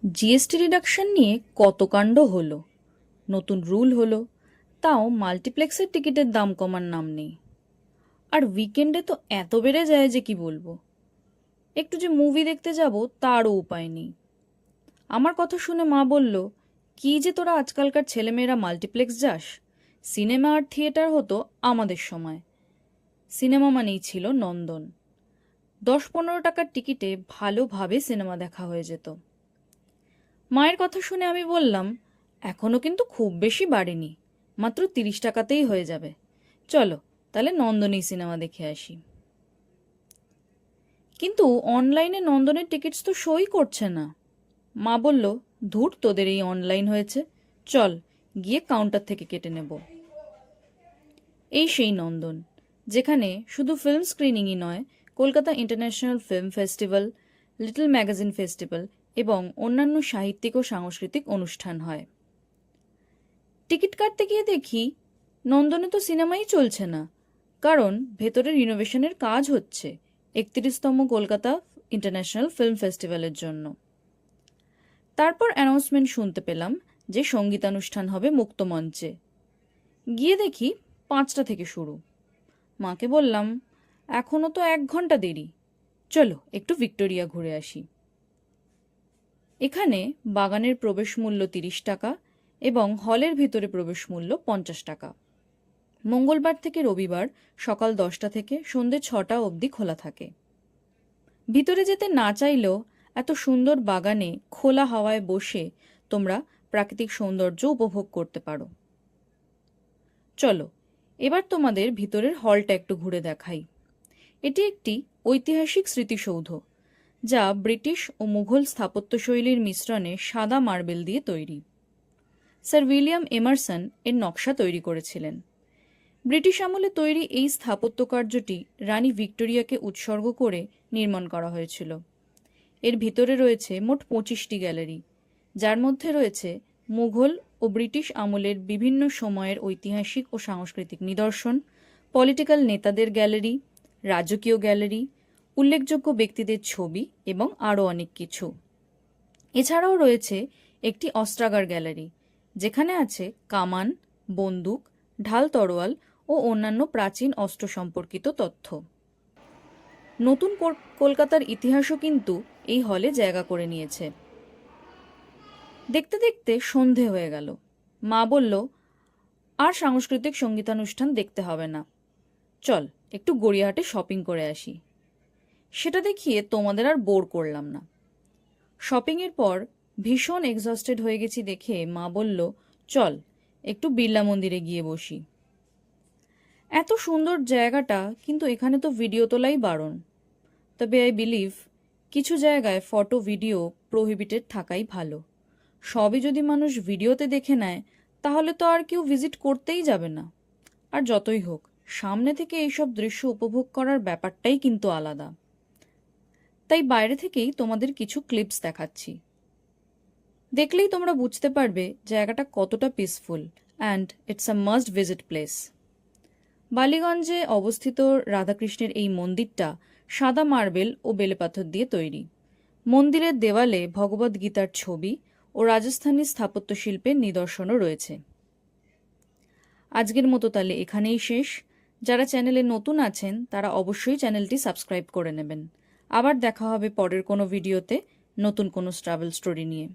GST reduction নিয়ে কত কাণ্ড হলো, নতুন রুল হলো, তাও মাল্টিপ্লেক্সের টিকিটের দাম কমার নাম নেই। আর উইকেন্ডে তো এত বেড়ে যায় যে কি বলবো, একটু যে মুভি দেখতে যাব তারও উপায় নেই। আমার কথা শুনে মা বলল, কি যে তোরা আজকালকার ছেলেমেয়েরা মাল্টিপ্লেক্স যাস, সিনেমা আর থিয়েটার হতো আমাদের সময়। সিনেমা মানেই ছিল নন্দন, 10-15 টাকার টিকিটে ভালোভাবে সিনেমা দেখা হয়ে যেত। মায়ের কথা শুনে আমি বললাম, এখনো কিন্তু খুব বেশি বাড়েনি, মাত্র 30 টাকাতেই হয়ে যাবে, চলো তাহলে নন্দনেই সিনেমা দেখে আসি। কিন্তু অনলাইনে নন্দনের টিকিটস তো শোই করছে না। মা বলল, ধুর তোদের এই অনলাইন হয়েছে, চল গিয়ে কাউন্টার থেকে কেটে নেব। এই সেই নন্দন, যেখানে শুধু ফিল্ম স্ক্রিনিংই নয়, Kolkata international film festival, little magazine festival এবং অন্যান্য সাহিত্যিক ও সাংস্কৃতিক অনুষ্ঠান হয়। টিকিট কাটতে গিয়ে দেখি নন্দনে তো সিনেমাই চলছে না, কারণ ভেতরে রিনোভেশনের কাজ হচ্ছে 31তম কলকাতা ইন্টারন্যাশনাল ফিল্ম ফেস্টিভ্যালের জন্য। তারপর অ্যানাউন্সমেন্ট শুনতে পেলাম যে সঙ্গীতানুষ্ঠান হবে মুক্তমঞ্চে। গিয়ে দেখি 5টা থেকে শুরু। মাকে বললাম, এখনো তো 1 ঘন্টা দেরি, চলো একটু ভিক্টোরিয়া ঘুরে আসি। এখানে বাগানের প্রবেশ মূল্য 30 টাকা এবং হলের ভিতরে প্রবেশ মূল্য 50 টাকা। মঙ্গলবার থেকে রবিবার সকাল 10টা থেকে সন্ধে 6টা অবধি খোলা থাকে। ভিতরে যেতে না চাইলেও এত সুন্দর বাগানে খোলা হাওয়ায় বসে তোমরা প্রাকৃতিক সৌন্দর্য উপভোগ করতে পারো। চলো এবার তোমাদের ভিতরের হলটা একটু ঘুরে দেখাই। এটি একটি ঐতিহাসিক স্মৃতিসৌধ, যা ব্রিটিশ ও মুঘল স্থাপত্যশৈলীর মিশ্রণে সাদা মার্বেল দিয়ে তৈরি। স্যার উইলিয়াম এমারসন এর নকশা তৈরি করেছিলেন। ব্রিটিশ আমলে তৈরি এই স্থাপত্যকার্যটি রানী ভিক্টোরিয়াকে উৎসর্গ করে নির্মাণ করা হয়েছিল। এর ভিতরে রয়েছে মোট 25টি গ্যালারি, যার মধ্যে রয়েছে মুঘল ও ব্রিটিশ আমলের বিভিন্ন সময়ের ঐতিহাসিক ও সাংস্কৃতিক নিদর্শন, পলিটিক্যাল নেতাদের গ্যালারি, রাজকীয় গ্যালারি, উল্লেখযোগ্য ব্যক্তিদের ছবি এবং আরও অনেক কিছু। এছাড়াও রয়েছে একটি অস্ত্রাগার গ্যালারি, যেখানে আছে কামান, বন্দুক, ঢাল তরোয়াল ও অন্যান্য প্রাচীন অস্ত্র সম্পর্কিত তথ্য। নতুন কলকাতার ইতিহাসও কিন্তু এই হলে জায়গা করে নিয়েছে। দেখতে দেখতে সন্ধে হয়ে গেল। মা বলল, আর সাংস্কৃতিক সঙ্গীতানুষ্ঠান দেখতে হবে না, চল একটু গড়িয়াহাটে শপিং করে আসি। সেটা দেখিয়ে তোমাদের আর বোর করলাম না। শপিংয়ের পর ভীষণ এক্সস্টেড হয়ে গেছি দেখে মা বলল, চল একটু বিড়লা মন্দিরে গিয়ে বসি। এত সুন্দর জায়গাটা, কিন্তু এখানে তো ভিডিও তোলাই বারণ। তবে আই বিলিভ কিছু জায়গায় ফটো ভিডিও প্রোহিবিটেড থাকাই ভালো। সবই যদি মানুষ ভিডিওতে দেখে নেয়, তাহলে তো আর কেউ ভিজিট করতেই যাবে না। আর যতই হোক, সামনে থেকে এইসব দৃশ্য উপভোগ করার ব্যাপারটাই কিন্তু আলাদা। তাই বাইরে থেকেই তোমাদের কিছু ক্লিপস দেখাচ্ছি। দেখলেই তোমরা বুঝতে পারবে জায়গাটা কতটা peaceful and it's a must visit place. বালিগঞ্জে অবস্থিত রাধাকৃষ্ণের এই মন্দিরটা সাদা মার্বেল ও বেলেপাথর দিয়ে তৈরি। মন্দিরের দেওয়ালে ভগবদ্ গীতার ছবি ও রাজস্থানী স্থাপত্য শিল্পের নিদর্শনও রয়েছে। আজকের মতো তাহলে এখানেই শেষ। যারা চ্যানেলে নতুন আছেন তারা অবশ্যই চ্যানেলটি সাবস্ক্রাইব করে নেবেন। আবার দেখা হবে পরের কোনো ভিডিওতে নতুন কোনো ট্রাভেল স্টোরি নিয়ে।